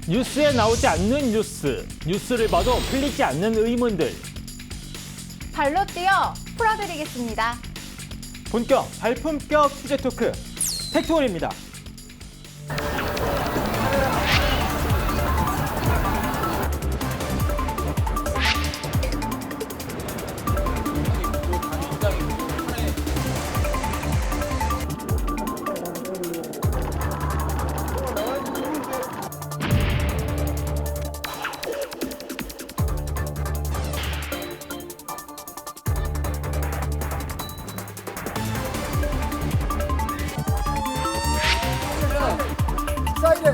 뉴스에 나오지 않는 뉴스, 뉴스를 봐도 풀리지 않는 의문들. 발로 뛰어 풀어드리겠습니다. 본격 발품격 취재 토크 팩트홀입니다. 사이렌.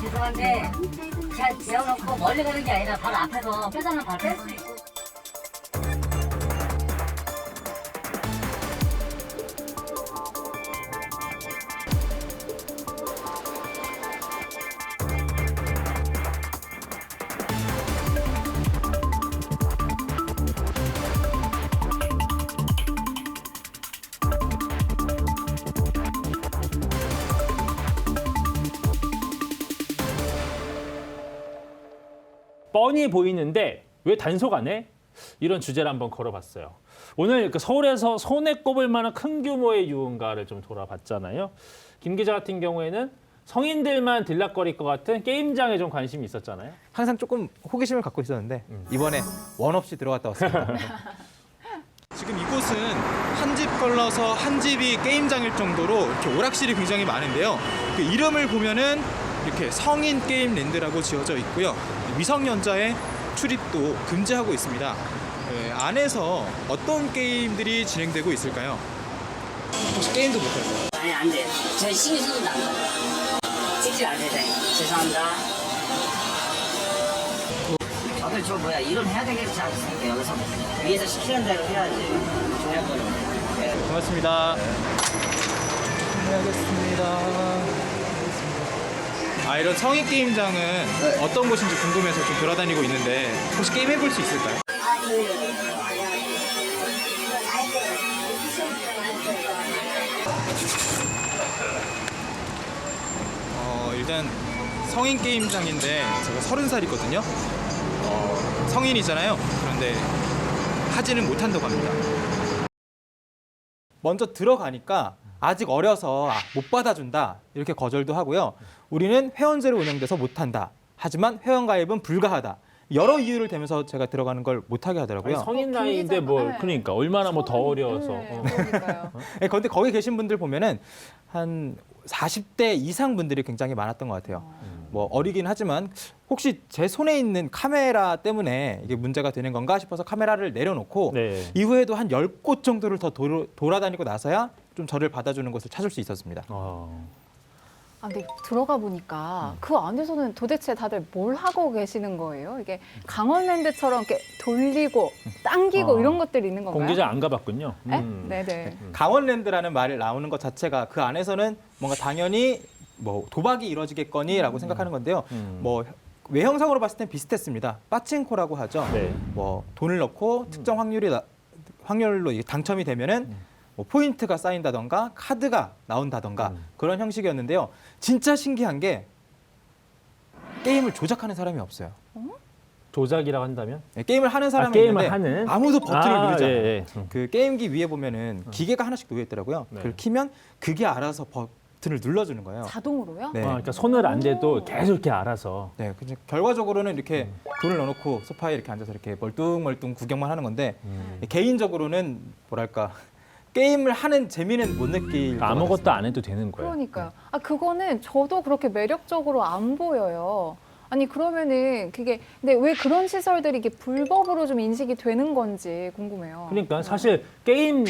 죄송한데 잘 지어놓고 멀리 가는 게 아니라 바로 앞에서 뼈장을 바로 뺄 수 있고. 뻔히 보이는데 왜 단속 안 해? 이런 주제를 한번 걸어봤어요. 오늘 서울에서 손에 꼽을 만한 큰 규모의 유흥가를 좀 돌아봤잖아요. 김 기자 같은 경우에는 성인들만 들락거릴 것 같은 게임장에 좀 관심이 있었잖아요. 항상 조금 호기심을 갖고 있었는데 이번에 원 없이 들어갔다 왔습니다. 지금 이곳은 한 집 걸러서 한 집이 게임장일 정도로 이렇게 오락실이 굉장히 많은데요. 그 이름을 보면은 이렇게 성인 게임랜드라고 지어져 있고요. 미성년자의 출입도 금지하고 있습니다. 안에서 어떤 게임들이 진행되고 있을까요? 혹시 게임도 못하세요? 아니 안 돼. 저희 신경 쓰는 안 돼요. 찍지 않아요. 죄송합니다. 저도 저 뭐야 이름 해야 되겠지 않습니까? 여기서 위에서 시키는 대로 해야지. 중요한 거는. 고맙습니다. 안녕하겠습니다. 이런 성인 게임장은 어떤 곳인지 궁금해서 좀 돌아다니고 있는데 혹시 게임 해볼 수 있을까요? 일단 성인 게임장인데 제가 30살이거든요. 성인이잖아요. 그런데 하지는 못한다고 합니다. 먼저 들어가니까 아직 어려서 못 받아준다 이렇게 거절도 하고요. 우리는 회원제로 운영돼서 못한다. 하지만 회원가입은 불가하다. 여러 이유를 대면서 제가 들어가는 걸 못하게 하더라고요. 아니, 성인 나이인데 뭐 네. 그러니까 얼마나 뭐 더 어려워서. 그러니까요. 그런데 거기 계신 분들 보면은 한 40대 이상 분들이 굉장히 많았던 것 같아요. 뭐 어리긴 하지만 혹시 제 손에 있는 카메라 때문에 이게 문제가 되는 건가 싶어서 카메라를 내려놓고 네. 이후에도 한 10곳 정도를 더 돌아다니고 나서야 좀 저를 받아주는 곳을 찾을 수 있었습니다. 아, 근데 들어가 보니까 그 안에서는 도대체 다들 뭘 하고 계시는 거예요? 이게 강원랜드처럼 이렇게 돌리고 당기고 이런 것들이 있는 건가요? 공 기자 안 가봤군요. 네? 네네. 강원랜드라는 말이 나오는 것 자체가 그 안에서는 뭔가 당연히 뭐 도박이 이루어지겠거니라고 생각하는 건데요. 뭐 외형상으로 봤을 땐 비슷했습니다. 빠칭코라고 하죠. 네. 뭐 돈을 넣고 특정 확률로 이게 당첨이 되면은 뭐 포인트가 쌓인다던가 카드가 나온다던가 그런 형식이었는데요. 진짜 신기한 게 게임을 조작하는 사람이 없어요. 조작이라고 한다면? 네, 게임을 하는 사람이 게임을 있는데 하는? 아무도 버튼을 누르지 않아요. 예. 그 게임기 위에 보면은 기계가 하나씩 놓여 있더라고요. 네. 그걸 키면 그게 알아서 버튼을 눌러주는 거예요. 자동으로요? 네. 그러니까 손을 안 대도 계속 이렇게 알아서. 네, 근데 결과적으로는 이렇게 돈을 넣어놓고 소파에 이렇게 앉아서 이렇게 멀뚱멀뚱 구경만 하는 건데 개인적으로는 뭐랄까 게임을 하는 재미는 못 느낄 것 아무것도 같습니다. 안 해도 되는 거예요. 그러니까요. 아, 그거는 저도 그렇게 매력적으로 안 보여요. 아니, 그러면은 그게, 근데 왜 그런 시설들이 이게 불법으로 좀 인식이 되는 건지 궁금해요. 그러니까 사실 게임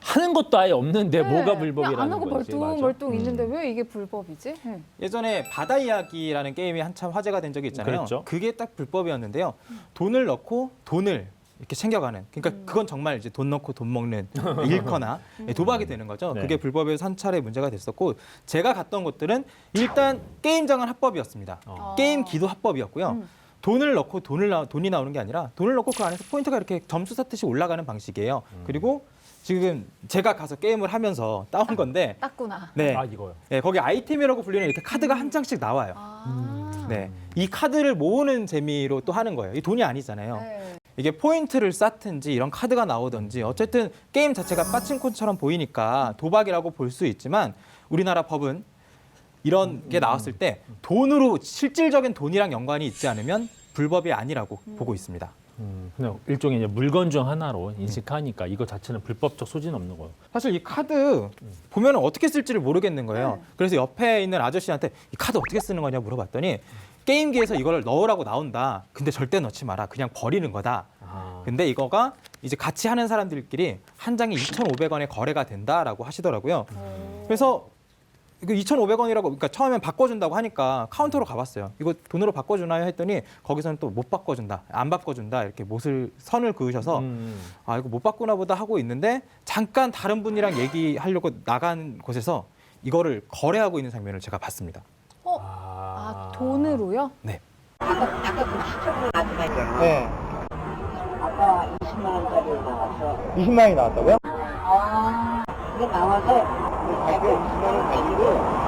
하는 것도 아예 없는데 네, 뭐가 그냥 불법이라는 안 하고 거지. 멀뚱멀뚱 있는데 왜 이게 불법이지? 네. 예전에 바다 이야기라는 게임이 한참 화제가 된 적이 있잖아요. 그랬죠. 그게 딱 불법이었는데요. 돈을 넣고 돈을 이렇게 챙겨가는. 그러니까 그건 정말 이제 돈 넣고 돈 먹는 일커나 도박이 되는 거죠. 네. 그게 불법에서 한 차례 문제가 됐었고 제가 갔던 곳들은 일단 게임장은 합법이었습니다. 게임기도 합법이었고요. 돈을 넣고 돈이 나오는 게 아니라 돈을 넣고 그 안에서 포인트가 이렇게 점수 쌓듯이 올라가는 방식이에요. 그리고 지금 제가 가서 게임을 하면서 따온 건데 땄구나. 네. 아 이거요. 네, 거기 아이템이라고 불리는 이렇게 카드가 한 장씩 나와요. 네, 이 카드를 모으는 재미로 또 하는 거예요. 이 돈이 아니잖아요. 네. 이게 포인트를 쌓든지 이런 카드가 나오든지 어쨌든 게임 자체가 빠친코처럼 보이니까 도박이라고 볼 수 있지만 우리나라 법은 이런 게 나왔을 때 돈으로 실질적인 돈이랑 연관이 있지 않으면 불법이 아니라고 보고 있습니다. 그냥 일종의 이제 물건 중 하나로 인식하니까 이거 자체는 불법적 소지는 없는 거예요. 사실 이 카드 보면 어떻게 쓸지를 모르겠는 거예요. 그래서 옆에 있는 아저씨한테 이 카드 어떻게 쓰는 거냐 물어봤더니 게임기에서 이걸 넣으라고 나온다. 근데 절대 넣지 마라. 그냥 버리는 거다. 근데 이거가 이제 같이 하는 사람들끼리 한 장에 2,500원에 거래가 된다라고 하시더라고요. 그래서 이거 2,500원이라고 그러니까 처음엔 바꿔준다고 하니까 카운터로 가봤어요. 이거 돈으로 바꿔주나요? 했더니 거기서는 또 못 바꿔준다, 안 바꿔준다 이렇게 선을 그으셔서 아 이거 못 바꾸나 보다 하고 있는데 잠깐 다른 분이랑 얘기하려고 나간 곳에서 이거를 거래하고 있는 장면을 제가 봤습니다. 아, 돈으로요? 네. 네. 아까 20만 원짜리 나와서 20만 원이 나왔다고요? 그게 나와서 그 20만 원 가지고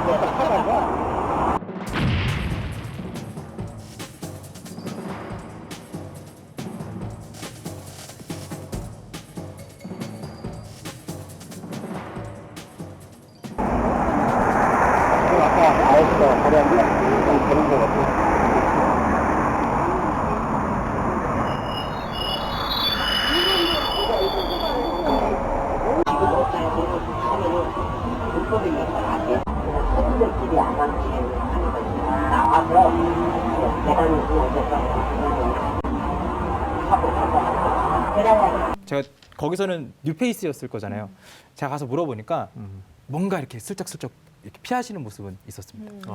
내가 하다가 아까 아이스가 거래하는 게 되는 거 같아요. 손님들끼리 안 맞게 하는 거지. 나와서 계단을 하고 제가 거기서는 뉴페이스였을 거잖아요. 제가 가서 물어보니까 뭔가 이렇게 슬쩍슬쩍 이렇게 피하시는 모습은 있었습니다.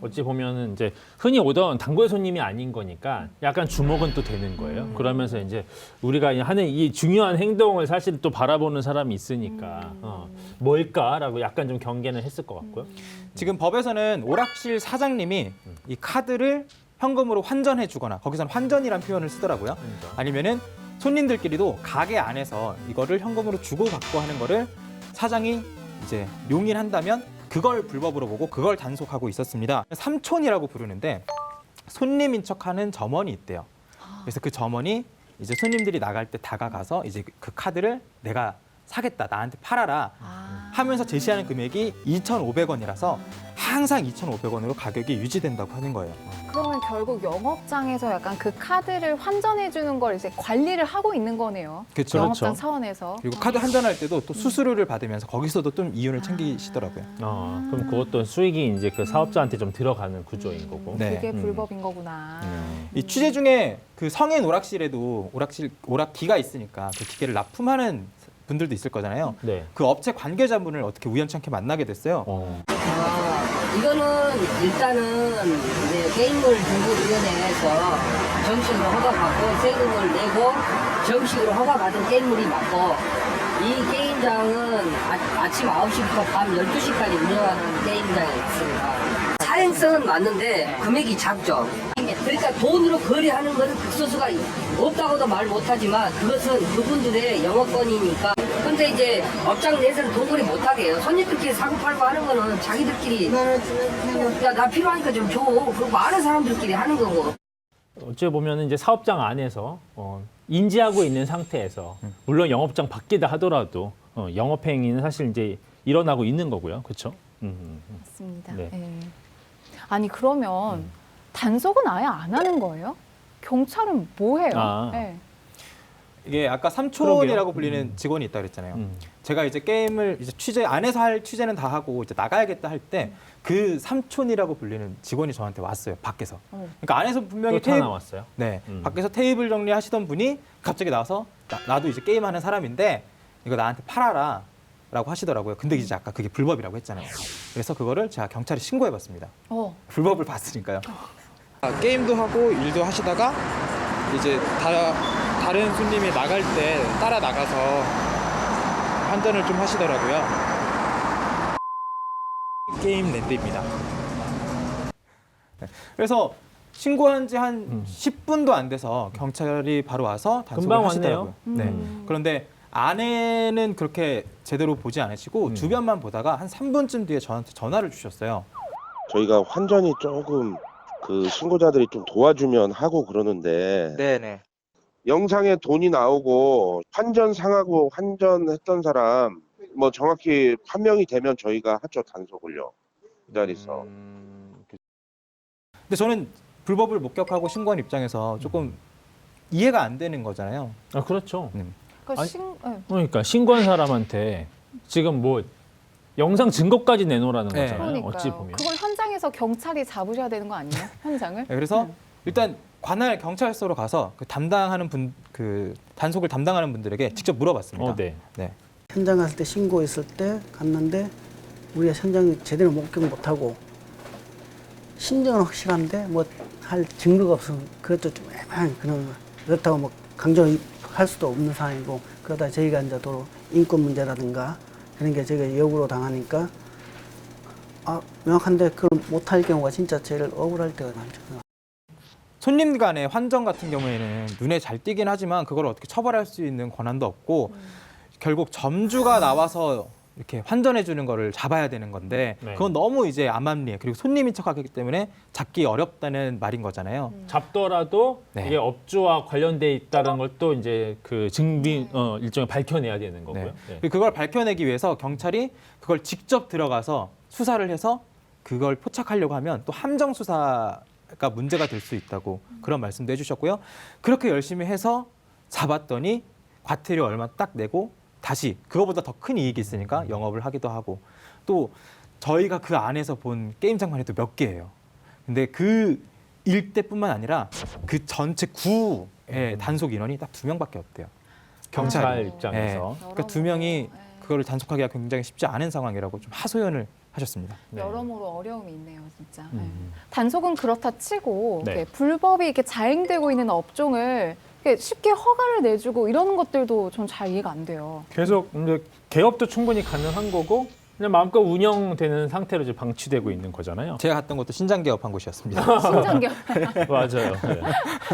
어찌 보면은 이제 흔히 오던 단골 손님이 아닌 거니까 약간 주목은 또 되는 거예요. 그러면서 이제 우리가 하는 이 중요한 행동을 사실 또 바라보는 사람이 있으니까 뭘까라고 약간 좀 경계는 했을 것 같고요. 지금 법에서는 오락실 사장님이 이 카드를 현금으로 환전해 주거나 거기서는 환전이란 표현을 쓰더라고요. 아니면은 손님들끼리도 가게 안에서 이거를 현금으로 주고받고 하는 거를 사장이 이제 용인한다면 그걸 불법으로 보고 그걸 단속하고 있었습니다. 삼촌이라고 부르는데 손님인 척하는 점원이 있대요. 그래서 그 점원이 이제 손님들이 나갈 때 다가가서 이제 그 카드를 내가 사겠다, 나한테 팔아라 하면서 제시하는 금액이 2,500원이라서 항상 2,500원으로 가격이 유지된다고 하는 거예요. 그러면 결국 영업장에서 약간 그 카드를 환전해 주는 걸 이제 관리를 하고 있는 거네요. 그렇죠. 영업장 차원에서. 그리고 카드 환전할 때도 또 수수료를 받으면서 거기서도 좀 이윤을 챙기시더라고요. 그럼 그것도 수익이 이제 그 사업자한테 좀 들어가는 구조인 거고. 네. 그게 불법인 거구나. 이 취재 중에 그 성인 오락실에도 오락기가 있으니까 그 기계를 납품하는 분들도 있을 거잖아요. 네. 그 업체 관계자분을 어떻게 우연찮게 만나게 됐어요. 이거는 일단은 이제 게임을 중개위원회에서 정식으로 허가받고 세금을 내고 정식으로 허가받은 게임물이 맞고 이 게임장은 아침 9시부터 밤 12시까지 운영하는 게임장이 있습니다. 사행성은 맞는데 금액이 작죠. 그러니까 돈으로 거래하는 것은 극소수가 없다고도 말 못하지만 그것은 그분들의 영업권이니까. 근데 이제 업장 내에서는 돈 거래 못하게 해요. 손님들끼리 사고팔고 하는 거는 자기들끼리 야, 나 필요하니까 좀 줘. 그리고 많은 사람들끼리 하는 거고. 어찌 보면 이제 사업장 안에서 인지하고 있는 상태에서 물론 영업장 밖이다 하더라도 영업 행위는 사실 이제 일어나고 있는 거고요, 그렇죠? 맞습니다. 네. 네. 아니 그러면 단속은 아예 안 하는 거예요? 경찰은 뭐 해요? 아. 네. 이게 아까 삼촌이라고 그러게요. 불리는 직원이 있다 그랬잖아요. 제가 이제 게임을 이제 안에서 할 취재는 다 하고 이제 나가야겠다 할 때 그 삼촌이라고 불리는 직원이 저한테 왔어요, 밖에서. 그러니까 안에서 분명히 또 나왔어요. 네, 밖에서 테이블 정리하시던 분이 갑자기 나와서 나도 이제 게임하는 사람인데 이거 나한테 팔아라. 라고 하시더라고요. 근데 이제 아까 그게 불법이라고 했잖아요. 그래서 그거를 제가 경찰에 신고해봤습니다. 불법을 봤으니까요. 게임도 하고 일도 하시다가 이제 다른 손님이 나갈 때 따라 나가서 환전을 좀 하시더라고요. 게임 랜드입니다. 네. 그래서 신고한 지 한 10분도 안 돼서 경찰이 바로 와서 단속을 금방 하시더라고요. 왔네요. 네. 그런데 안에는 그렇게 제대로 보지 않으시고 주변만 보다가 한 3분쯤 뒤에 저한테 전화를 주셨어요. 저희가 환전이 조금 그 신고자들이 좀 도와주면 하고 그러는데 네네. 영상에 돈이 나오고 환전 상하고 환전했던 사람 뭐 정확히 판명이 되면 저희가 하죠, 단속을요. 그 자리에서. 근데 저는 불법을 목격하고 신고한 입장에서 조금 이해가 안 되는 거잖아요. 아, 그렇죠. 그러니까 아니, 그러니까 신고한 사람한테 지금 뭐 영상 증거까지 내놓으라는 네. 거잖아요. 그러니까요. 어찌 보면. 그걸 현장에서 경찰이 잡으셔야 되는 거 아니에요? 현장을? 네, 그래서 일단 관할 경찰서로 가서 그 담당하는 그 단속을 담당하는 분들에게 직접 물어봤습니다. 네. 네. 현장 갔을 때 신고했을 때 갔는데 우리가 현장에 제대로 목격 못하고 심정은 확실한데 뭐 할 증거가 없으면 그것도 좀 애매한 그런 거. 그렇다고 뭐 강조할 수도 없는 상황이고 그러다 저희가 이제 도로 인권 문제라든가 그런 게 저희가 역으로 당하니까 명확한데 그걸 못할 경우가 진짜 제일 억울할 때가 많죠. 손님 간의 환전 같은 경우에는 눈에 잘 띄긴 하지만 그걸 어떻게 처벌할 수 있는 권한도 없고 결국 점주가 나와서 이렇게 환전해 주는 거를 잡아야 되는 건데 네. 그건 너무 이제 암암리에 그리고 손님인 척하기 때문에 잡기 어렵다는 말인 거잖아요. 잡더라도 네. 이게 업주와 관련돼 있다는 걸 또 이제 그 증빙 일종의 밝혀내야 되는 거고요. 네. 네. 그리고 그걸 밝혀내기 위해서 경찰이 그걸 직접 들어가서 수사를 해서 그걸 포착하려고 하면 또 함정 수사가 문제가 될 수 있다고 그런 말씀도 해주셨고요. 그렇게 열심히 해서 잡았더니 과태료 얼마 딱 내고 다시 그거보다 더 큰 이익이 있으니까 영업을 하기도 하고 또 저희가 그 안에서 본 게임장만 해도 몇 개예요. 근데 그 일대뿐만 아니라 그 전체 구의 단속 인원이 딱 2명밖에 없대요. 경찰 경찰이. 입장에서. 그러니까 2명이 그거를 단속하기가 굉장히 쉽지 않은 상황이라고 좀 하소연을 하셨습니다. 네. 여러모로 어려움이 있네요, 진짜. 단속은 그렇다 치고 네. 이렇게 불법이 이렇게 자행되고 있는 업종을 이렇게 쉽게 허가를 내주고 이러는 것들도 전 잘 이해가 안 돼요. 계속 이제 개업도 충분히 가능한 거고 그냥 마음껏 운영되는 상태로 이제 방치되고 있는 거잖아요. 제가 갔던 곳도 신장개업한 곳이었습니다. 심장겨. 맞아요. 네.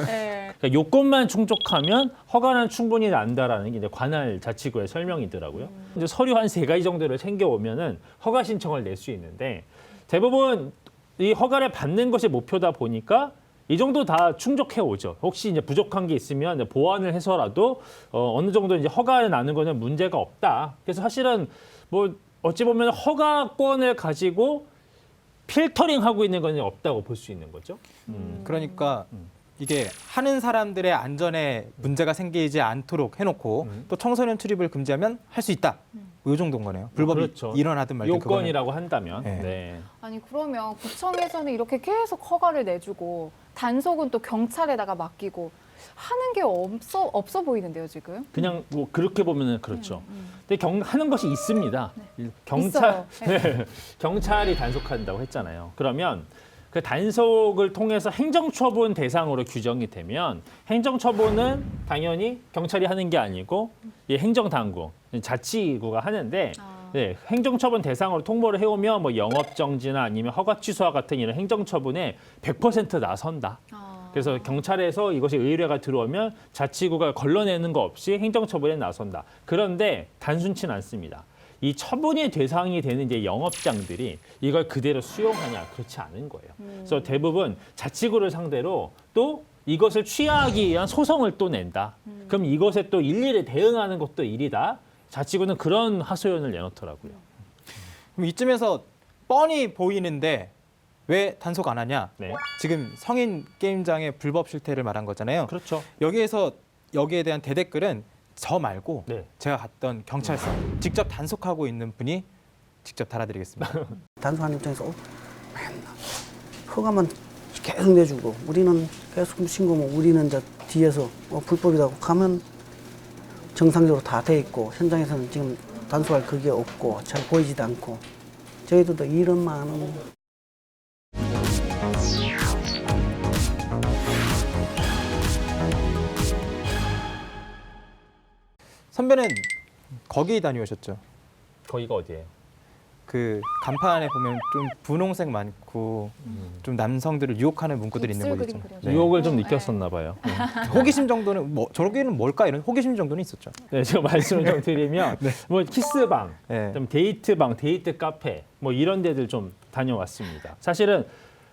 네. 그러니까 요건만 충족하면 허가는 충분히 난다라는 게 이제 관할 자치구의 설명이더라고요. 이제 서류 한 3가지 정도를 챙겨오면은 허가 신청을 낼 수 있는데 대부분 이 허가를 받는 것이 목표다 보니까 이 정도 다 충족해 오죠. 혹시 이제 부족한 게 있으면 이제 보완을 해서라도 어느 정도 이제 허가를 나는 거는 문제가 없다. 그래서 사실은 뭐 어찌 보면 허가권을 가지고 필터링하고 있는 건 없다고 볼 수 있는 거죠. 그러니까 이게 하는 사람들의 안전에 문제가 생기지 않도록 해놓고 또 청소년 출입을 금지하면 할 수 있다. 이 정도인 거네요. 불법이 그렇죠. 일어나든 말든 요건이라고 한다면. 네. 네. 아니 그러면 구청에서는 이렇게 계속 허가를 내주고 단속은 또 경찰에다가 맡기고 하는 게 없어 보이는데요 지금. 그냥 뭐 그렇게 보면은 그렇죠. 근데 하는 것이 있습니다. 있어요. 네. 경찰이 단속한다고 했잖아요. 그러면 그 단속을 통해서 행정처분 대상으로 규정이 되면 행정처분은 당연히 경찰이 하는 게 아니고 이 행정당국, 자치구가 하는데 네, 행정처분 대상으로 통보를 해오면 뭐 영업정지나 아니면 허가 취소와 같은 이런 행정처분에 100% 나선다. 그래서 경찰에서 이것이 의뢰가 들어오면 자치구가 걸러내는 거 없이 행정처분에 나선다. 그런데 단순치는 않습니다. 이 처분의 대상이 되는 이제 영업장들이 이걸 그대로 수용하냐 그렇지 않은 거예요. 그래서 대부분 자치구를 상대로 또 이것을 취하하기 위한 소송을 또 낸다. 그럼 이것에 또 일일이 대응하는 것도 일이다. 자치구는 그런 하소연을 내놓더라고요. 그럼 이쯤에서 뻔히 보이는데 왜 단속 안 하냐? 네. 지금 성인 게임장의 불법 실태를 말한 거잖아요. 그렇죠. 여기에 대한 대댓글은 저 말고 네. 제가 갔던 경찰서 직접 단속하고 있는 분이 직접 달아드리겠습니다. 단속하는 입장에서 맨날 허가만 계속 내주고 우리는 계속 신고면 우리는 이제 뒤에서 불법이라고 가면 정상적으로 다 돼 있고 현장에서는 지금 단속할 그게 없고 잘 보이지도 않고 저희들도 이런 많은 선배는 거기 다녀오셨죠? 거기가 어디예요? 그 간판에 보면 좀 분홍색 많고 좀 남성들을 유혹하는 문구들이 있는 입술 거 그림 있잖아요. 그려져. 유혹을 좀 네. 느꼈었나 봐요. 호기심 정도는 뭐 저기는 뭘까 이런 호기심 정도는 있었죠. 네, 제가 말씀을 좀 드리면 뭐 키스방, 네. 좀 데이트방, 데이트 카페 뭐 이런 데들 좀 다녀왔습니다. 사실은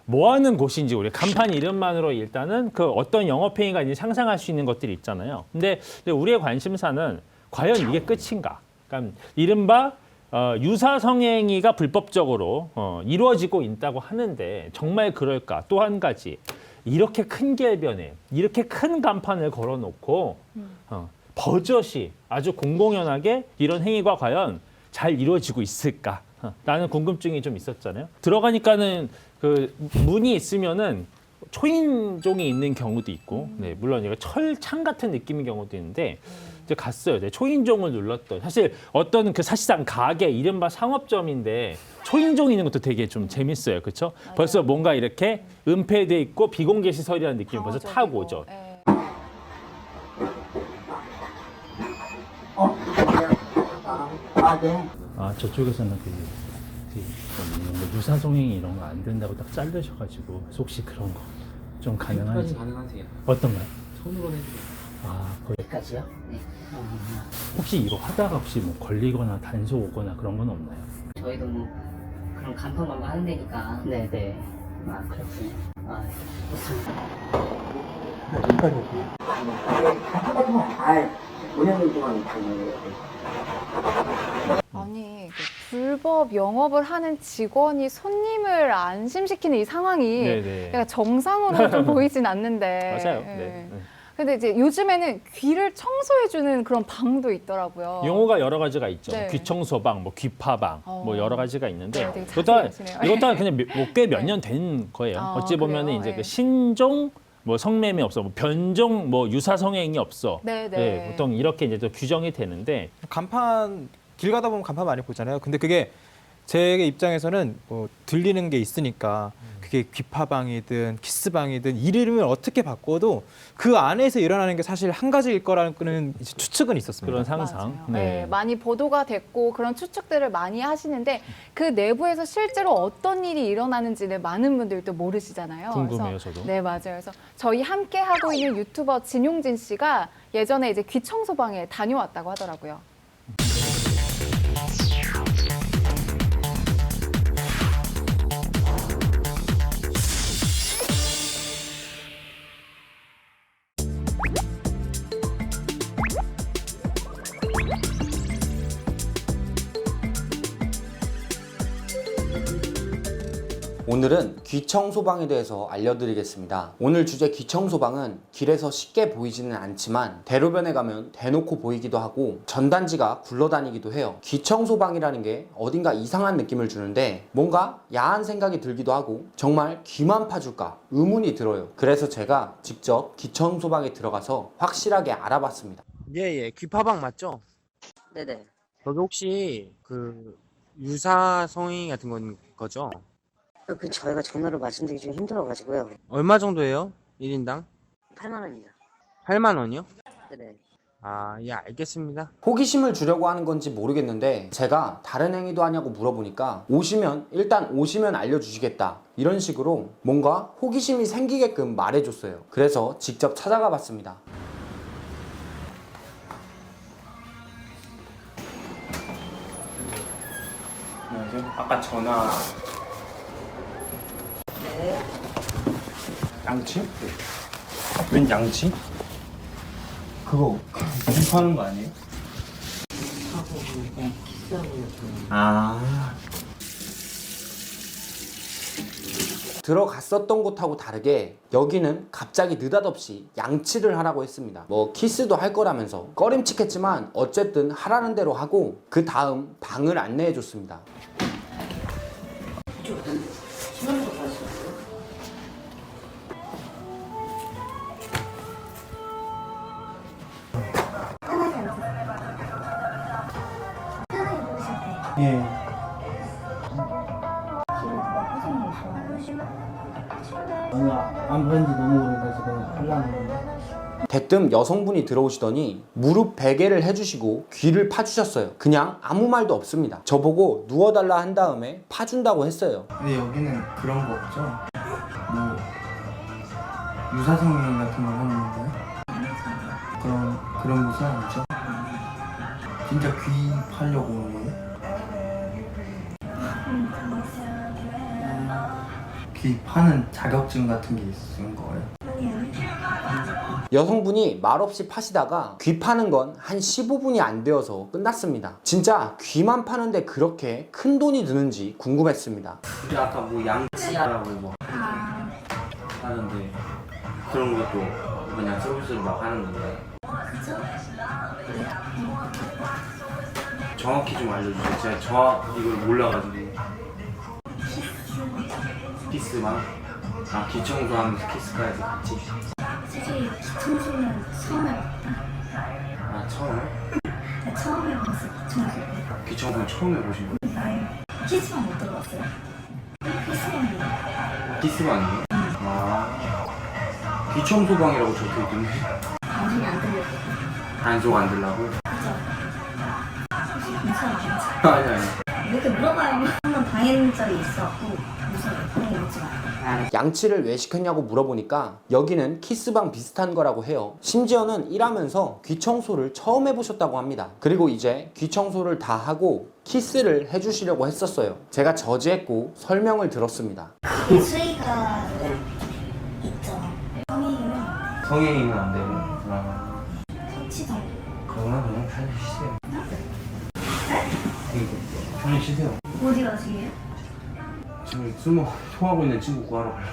뭐 하는 곳인지 우리 간판 이름만으로 일단은 그 어떤 영업행위가 있는지 상상할 수 있는 것들이 있잖아요. 근데 우리의 관심사는 과연 이게 끝인가? 그러니까 이른바 유사 성행위가 불법적으로 이루어지고 있다고 하는데 정말 그럴까? 또 한 가지 이렇게 큰 궤변에 이렇게 큰 간판을 걸어놓고 버젓이 아주 공공연하게 이런 행위가 과연 잘 이루어지고 있을까? 라는 궁금증이 좀 있었잖아요. 들어가니까는 그 문이 있으면은 초인종이 있는 경우도 있고, 네, 물론 이거 철창 같은 느낌인 경우도 있는데, 이제 갔어요. 네, 초인종을 눌렀던. 사실 어떤 그 사실상 가게, 이른바 상업점인데, 초인종 있는 것도 되게 좀 재밌어요. 그렇죠? 벌써 뭔가 이렇게 은폐돼 있고 비공개 시설이라는 느낌이 벌써 탁 오죠. 네. 아, 저쪽에서는 뭐 유사성행위 이런 거 안 된다고 딱 자르셔가지고 혹시 그런 거 좀 가능한지. 가능하세요. 어떤 거요? 손으로 해주세요. 아, 거의. 여기까지요? 네. 혹시 이거 하다가 혹시 뭐 걸리거나 단속 오거나 그런 건 없나요? 저희도 뭐 그런 간판만 하는 데니까. 네네. 아 그렇군요. 아 좋습니다. 아니 그 불법 영업을 하는 직원이 손님을 안심시키는 이 상황이 네네. 약간 정상으로 좀 보이진 않는데. 맞아요. 예. 네. 근데 이제 요즘에는 귀를 청소해주는 그런 방도 있더라고요. 용어가 여러 가지가 있죠. 네. 귀청소방, 뭐 귀파방, 뭐 여러 가지가 있는데 네, 되게 이것도 자세하시네요. 이것도 그냥 꽤 몇 네. 년 된 거예요. 아, 어찌 보면은 그래요? 이제 네. 그 신종 뭐 성매매 없어, 뭐 변종, 뭐 유사성행위 없어. 네, 네. 네, 보통 이렇게 이제 또 규정이 되는데 간판 길 가다 보면 간판 많이 보잖아요. 근데 그게 제 입장에서는 뭐 들리는 게 있으니까 그게 귀파방이든 키스방이든 이름을 어떻게 바꿔도 그 안에서 일어나는 게 사실 한 가지일 거라는 이제 추측은 있었습니다. 그런 상상. 맞아요. 네, 많이 보도가 됐고 그런 추측들을 많이 하시는데 그 내부에서 실제로 어떤 일이 일어나는지는 많은 분들이 또 모르시잖아요. 궁금해요, 그래서, 저도. 네, 맞아요. 그래서 저희 함께 하고 있는 유튜버 진용진 씨가 예전에 이제 귀청소방에 다녀왔다고 하더라고요. 오늘은 귀청소방에 대해서 알려드리겠습니다. 오늘 주제 귀청소방은 길에서 쉽게 보이지는 않지만 대로변에 가면 대놓고 보이기도 하고 전단지가 굴러다니기도 해요. 귀청소방이라는 게 어딘가 이상한 느낌을 주는데 뭔가 야한 생각이 들기도 하고 정말 귀만 파줄까 의문이 들어요. 그래서 제가 직접 귀청소방에 들어가서 확실하게 알아봤습니다. 예, 귀파방 맞죠? 네네. 거기 혹시 그 유사 성행위 같은 거죠? 그 저희가 전화로 말씀드리기 좀 힘들어가지고요. 얼마 정도예요? 1인당? 8만 원입니다. 8만 원이요? 네네. 아, 예, 알겠습니다. 호기심을 주려고 하는 건지 모르겠는데 제가 다른 행위도 하냐고 물어보니까 일단 오시면 알려주시겠다 이런 식으로 뭔가 호기심이 생기게끔 말해줬어요. 그래서 직접 찾아가 봤습니다. 안녕하세요. 아까 전화 양치? 웬 양치? 그거 파는 거 아니에요? 아. 들어갔었던 곳하고 다르게 여기는 갑자기 느닷없이 양치를 하라고 했습니다. 뭐 키스도 할 거라면서 꺼림칙했지만 어쨌든 하라는 대로 하고 그 다음 방을 안내해 줬습니다. 예. 아니, 안 보는지 너무 오래돼서 그냥 하려는. 대뜸 여성분이 들어오시더니 무릎 베개를 해주시고 귀를 파주셨어요. 그냥 아무 말도 없습니다. 저보고 누워달라 한 다음에 파준다고 했어요. 근데 여기는 그런 거 없죠? 뭐 유사성애 같은 걸 하는 건가요? 그런 곳은 아니죠? 진짜 귀 파려고 오는 거예요? 귀 파는 자격증 같은 게 있는 거예요? 여성분이 말없이 파시다가 귀 파는 건 한 15분이 안 되어서 끝났습니다. 진짜 귀만 파는데 그렇게 큰 돈이 드는지 궁금했습니다. 근데 아까 뭐 양치라고 뭐 하는데 그런 것도 그냥 서비스로 막 하는 건가요? 정확히 좀 알려주세요. 제가 정확히 이걸 몰라가지고. 키스만? 아, 귀청소하면서 키스까지 같이? 솔직히 기청소는 처음 해봤다. 아, 처음에? 처음 해봤어, 기청소. 귀청소는 처음 해보신 거예요? 키스만 못 들어봤어요? 키스만 키스방이요? 아, 귀청소방이라고 적혀있던데 단순히 안 들렸거든. 단속 안 들라고? 그죠? 괜찮아. 아니. 이렇게 물어봐야만 한번 당한 적이 있어갖고 무서워. 그런 거 묻지 마. 양치를 왜 시켰냐고 물어보니까 여기는 키스방 비슷한 거라고 해요. 심지어는 일하면서 귀청소를 처음 해보셨다고 합니다. 그리고 이제 귀청소를 다 하고 키스를 해주시려고 했었어요. 제가 저지했고 설명을 들었습니다. 수위가 있죠. 성인은 성행위는 안 되고. 터치도 그냥 편히 쉬세요. 편히 쉬세요. 어디 가시게요? 지금 토하고 있는 친구 구하러 가려고.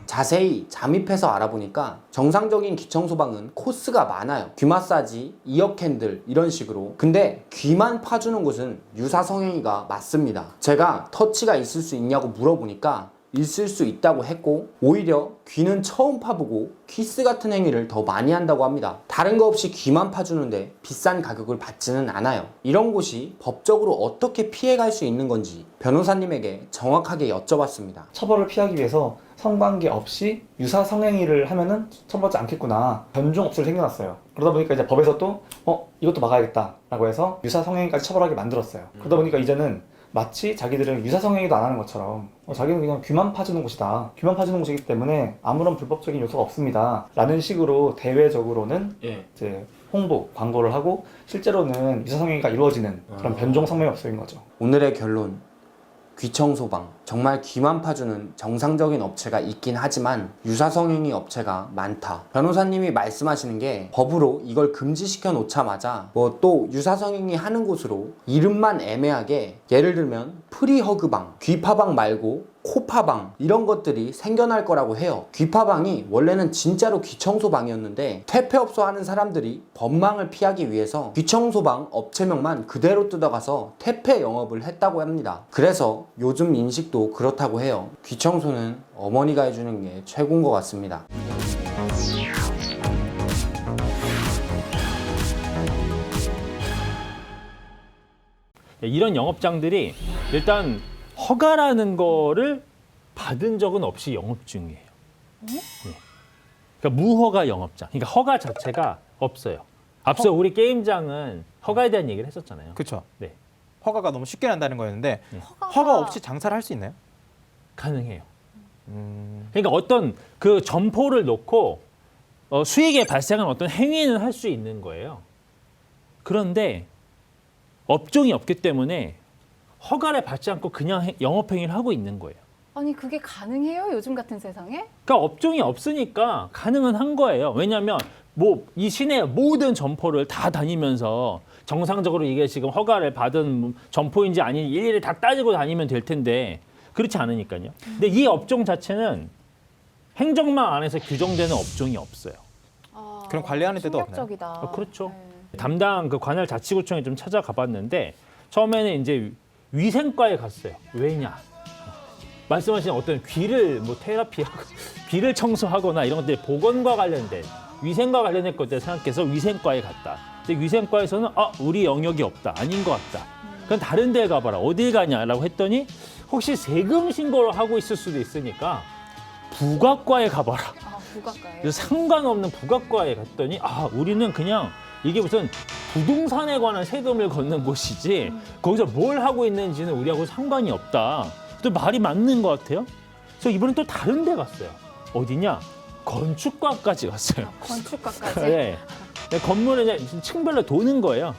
자세히 잠입해서 알아보니까 정상적인 귀청소방은 코스가 많아요. 귀 마사지, 이어 캔들 이런 식으로. 근데 귀만 파주는 곳은 유사성행위가 맞습니다. 제가 터치가 있을 수 있냐고 물어보니까 있을 수 있다고 했고, 오히려 귀는 처음 파보고 키스 같은 행위를 더 많이 한다고 합니다. 다른 거 없이 귀만 파주는데 비싼 가격을 받지는 않아요. 이런 곳이 법적으로 어떻게 피해갈 수 있는 건지 변호사님에게 정확하게 여쭤봤습니다. 처벌을 피하기 위해서 성관계 없이 유사 성행위를 하면은 처벌하지 않겠구나, 변종 업소를 생겨났어요. 그러다 보니까 이제 법에서 또 이것도 막아야겠다라고 해서 유사 성행위까지 처벌하게 만들었어요. 그러다 보니까 이제는 마치 자기들은 유사 성행위도 안 하는 것처럼 자기는 그냥 귀만 파주는 곳이다, 귀만 파주는 곳이기 때문에 아무런 불법적인 요소가 없습니다 라는 식으로 대외적으로는 이제 홍보, 광고를 하고 실제로는 유사 성행위가 이루어지는 그런 변종 성매매 업소인 거죠. 오늘의 결론, 귀청소방, 정말 귀만 파주는 정상적인 업체가 있긴 하지만 유사성행위 업체가 많다. 변호사님이 말씀하시는 게 법으로 이걸 금지시켜 놓자마자 뭐 또 유사성행위 하는 곳으로 이름만 애매하게, 예를 들면 프리허그방, 귀파방 말고 코파방 이런 것들이 생겨날 거라고 해요. 귀파방이 원래는 진짜로 귀청소방이었는데 퇴폐업소 하는 사람들이 법망을 피하기 위해서 귀청소방 업체명만 그대로 뜯어가서 퇴폐 영업을 했다고 합니다. 그래서 요즘 인식도 그렇다고 해요. 귀청소는 어머니가 해주는 게 최고인 것 같습니다. 이런 영업장들이 일단 허가라는 거를 받은 적은 없이 영업 중이에요. 네. 그러니까 무허가 영업장. 그러니까 허가 자체가 없어요. 앞서 우리 게임장은 허가에 대한 얘기를 했었잖아요. 그렇죠. 네. 허가가 너무 쉽게 난다는 거였는데 허가 없이 장사를 할 수 있나요? 가능해요. 그러니까 어떤 그 점포를 놓고 수익에 발생한 어떤 행위는 할 수 있는 거예요. 그런데 업종이 없기 때문에 허가를 받지 않고 그냥 영업행위를 하고 있는 거예요. 아니 그게 가능해요? 요즘 같은 세상에? 그러니까 업종이 없으니까 가능은 한 거예요. 왜냐하면 뭐 이 시내 모든 점포를 다 다니면서 정상적으로 이게 지금 허가를 받은 점포인지 아닌지 일일이 다 따지고 다니면 될 텐데 그렇지 않으니까요. 근데 이 업종 자체는 행정망 안에서 규정되는 업종이 없어요. 그럼 관리하는 데도 없나요? 충격적이다. 그렇죠. 네. 담당 그 관할 자치구청에 좀 찾아가 봤는데 처음에는 이제 위생과에 갔어요. 왜냐? 말씀하신 어떤 귀를 뭐 테라피하고 귀를 청소하거나 이런 것들이 보건과 관련된 위생과 관련된 것들 생각해서 위생과에 갔다. 근데 위생과에서는 우리 영역이 없다. 아닌 것 같다. 그럼 다른 데 가봐라. 어딜 가냐라고 했더니 혹시 세금 신고를 하고 있을 수도 있으니까 부가과에 가봐라. 아, 부가가에. 그래서 상관없는 부가과에 갔더니 우리는 그냥 이게 무슨 부동산에 관한 세금을 걷는 곳이지 거기서 뭘 하고 있는지는 우리하고 상관이 없다. 또 말이 맞는 것 같아요. 그래서 이번엔 또 다른 데 갔어요. 어디냐? 건축과까지 갔어요. 건축가까지. 네. 건물을 이제 층별로 도는 거예요.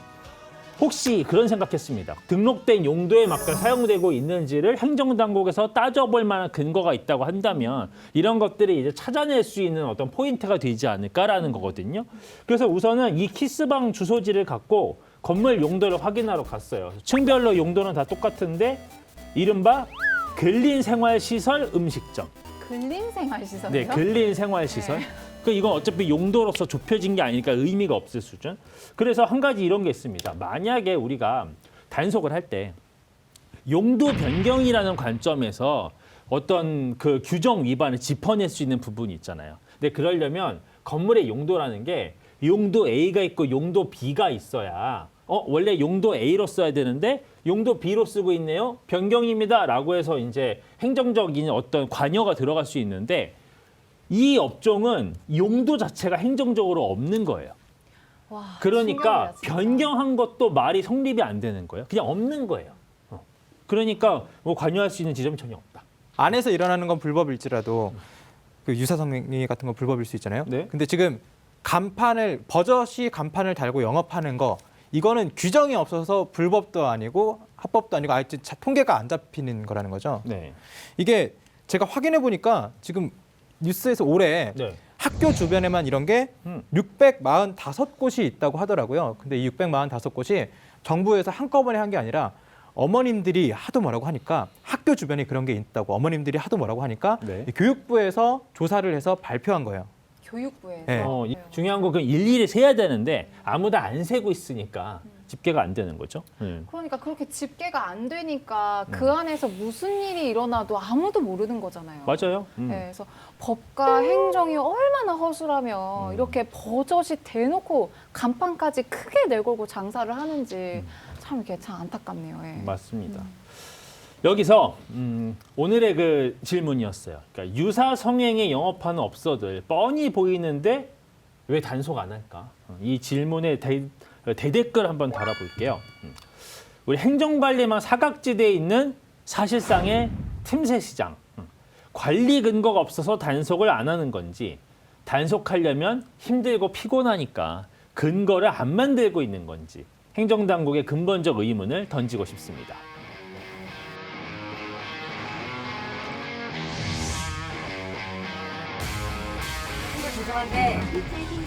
혹시 그런 생각했습니다. 등록된 용도에 맞게 사용되고 있는지를 행정당국에서 따져볼 만한 근거가 있다고 한다면 이런 것들이 이제 찾아낼 수 있는 어떤 포인트가 되지 않을까라는 거거든요. 그래서 우선은 이 키스방 주소지를 갖고 건물 용도를 확인하러 갔어요. 층별로 용도는 다 똑같은데 이른바 근린생활시설 음식점. 근린생활시설이요? 네, 근린생활시설. 그 이건 어차피 용도로서 좁혀진 게 아니니까 의미가 없을 수준. 그래서 한 가지 이런 게 있습니다. 만약에 우리가 단속을 할 때 용도 변경이라는 관점에서 어떤 그 규정 위반을 짚어낼 수 있는 부분이 있잖아요. 근데 그러려면 건물의 용도라는 게 용도 A가 있고 용도 B가 있어야 원래 용도 A로 써야 되는데 용도 B로 쓰고 있네요. 변경입니다라고 해서 이제 행정적인 어떤 관여가 들어갈 수 있는데 이 업종은 용도 자체가 행정적으로 없는 거예요. 와, 그러니까 신기하다, 진짜. 변경한 것도 말이 성립이 안 되는 거예요. 그냥 없는 거예요. 그러니까 뭐 관여할 수 있는 지점이 전혀 없다. 안에서 일어나는 건 불법일지라도 그 유사성행위 같은 건 불법일 수 있잖아요. 네. 근데 지금 버젓이 간판을 달고 영업하는 거 이거는 규정이 없어서 불법도 아니고 합법도 아니고 아예 통계가 안 잡히는 거라는 거죠. 네. 이게 제가 확인해 보니까 지금 뉴스에서 올해 네. 학교 주변에만 이런 게 645곳이 있다고 하더라고요. 근데 이 645곳이 정부에서 한꺼번에 한 게 아니라 어머님들이 하도 뭐라고 하니까 학교 주변에 그런 게 있다고 어머님들이 하도 뭐라고 하니까 네. 교육부에서 조사를 해서 발표한 거예요. 교육부에서. 네. 중요한 건 그 일일이 세야 되는데 아무도 안 세고 있으니까 집계가 안 되는 거죠. 그러니까 그렇게 집계가 안 되니까 그 안에서 무슨 일이 일어나도 아무도 모르는 거잖아요. 맞아요. 네, 그래서 법과 행정이 얼마나 허술하면 이렇게 버젓이 대놓고 간판까지 크게 내걸고 장사를 하는지 참 이게 참 안타깝네요. 예. 맞습니다. 여기서 오늘의 그 질문이었어요. 그러니까 유사 성행에 영업하는 업소들 뻔히 보이는데 왜 단속 안 할까? 이 질문에 대댓글 한번 달아볼게요. 우리 행정관리망 사각지대에 있는 사실상의 틈새 시장. 관리 근거가 없어서 단속을 안 하는 건지 단속하려면 힘들고 피곤하니까 근거를 안 만들고 있는 건지 행정당국의 근본적 의문을 던지고 싶습니다. 죄송한데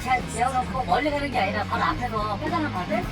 차 세워놓고 멀리 가는 게 아니라 바로 앞에서 빼가는 거든?